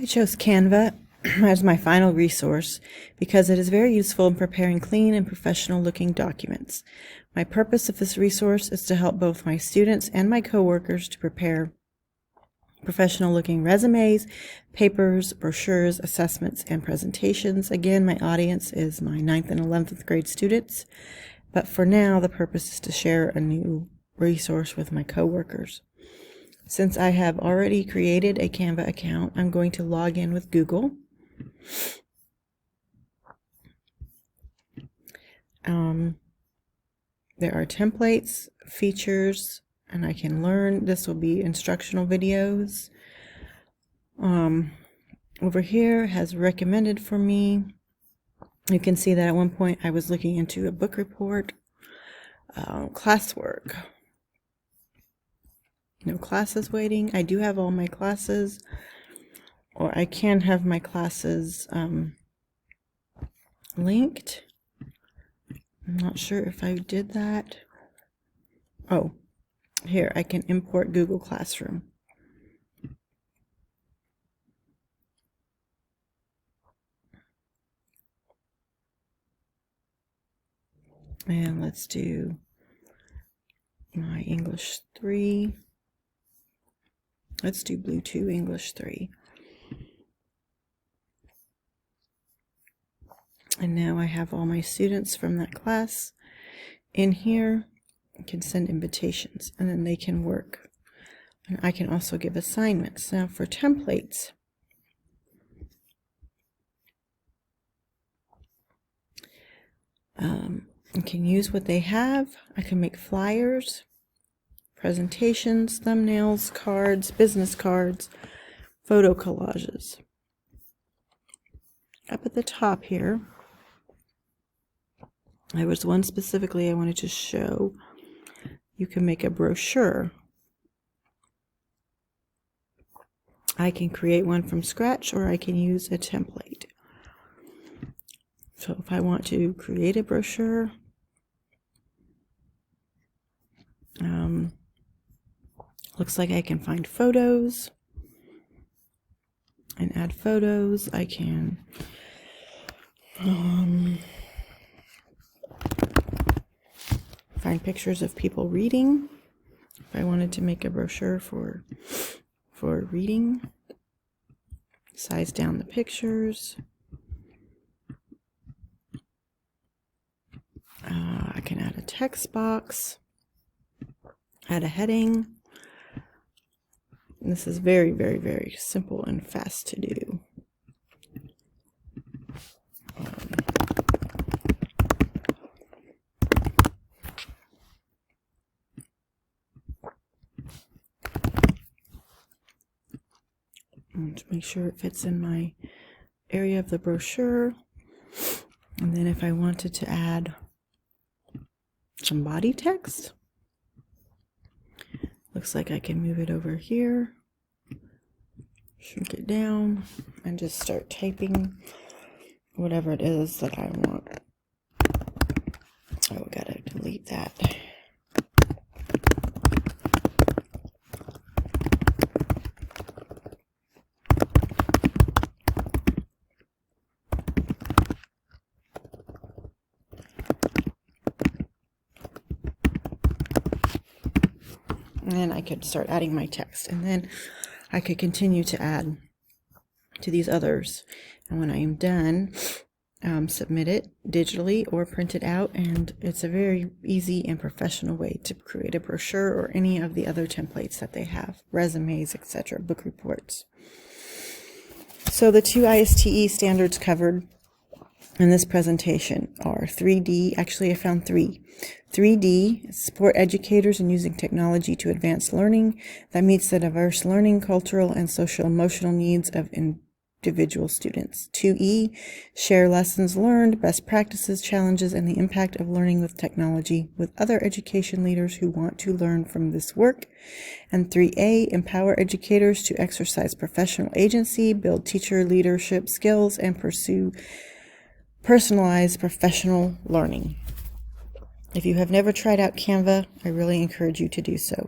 I chose Canva as my final resource because it is very useful in preparing clean and professional looking documents. My purpose of this resource is to help both my students and my coworkers to prepare professional looking resumes, papers, brochures, assessments, and presentations. Again, my audience is my 9th and 11th grade students, but for now the purpose is to share a new resource with my coworkers. Since I have already created a Canva account, I'm going to log in with Google. There are templates, features, and I can learn. This will be instructional videos. Over here has recommended for me. You can see that at one point I was looking into a book report, classwork. No classes waiting. I do have all my classes, or I can have my classes linked. I'm not sure if I did that. Oh, here I can import Google Classroom. And let's do my English 3. Let's do Blue 2 English 3. And now I have all my students from that class in here. I can send invitations and then they can work. And I can also give assignments. Now for templates, I can use what they have. I can make flyers, presentations, thumbnails, cards, business cards, photo collages. Up at the top here, there was one specifically I wanted to show. You can make a brochure. I can create one from scratch, or I can use a template. So if I want to create a brochure, looks like I can find photos and add photos. I can find pictures of people reading. If I wanted to make a brochure for reading, size down the pictures. I can add a text box, add a heading. And this is very, very, very simple and fast to do. To make sure it fits in my area of the brochure. And then if I wanted to add some body text, looks like I can move it over here, shrink it down, and just start typing whatever it is that I want. Oh, gotta delete that. And then I could start adding my text, and then I could continue to add to these others. And when I am done, submit it digitally or print it out, and it's a very easy and professional way to create a brochure or any of the other templates that they have, resumes, etc., book reports. So the 2 ISTE standards covered in this presentation are 3D. Actually, I found 3. 3D, support educators in using technology to advance learning that meets the diverse learning, cultural, and social emotional needs of individual students. 2E, share lessons learned, best practices, challenges, and the impact of learning with technology with other education leaders who want to learn from this work. And 3A, empower educators to exercise professional agency, build teacher leadership skills, and pursue personalized professional learning. If you have never tried out Canva, I really encourage you to do so.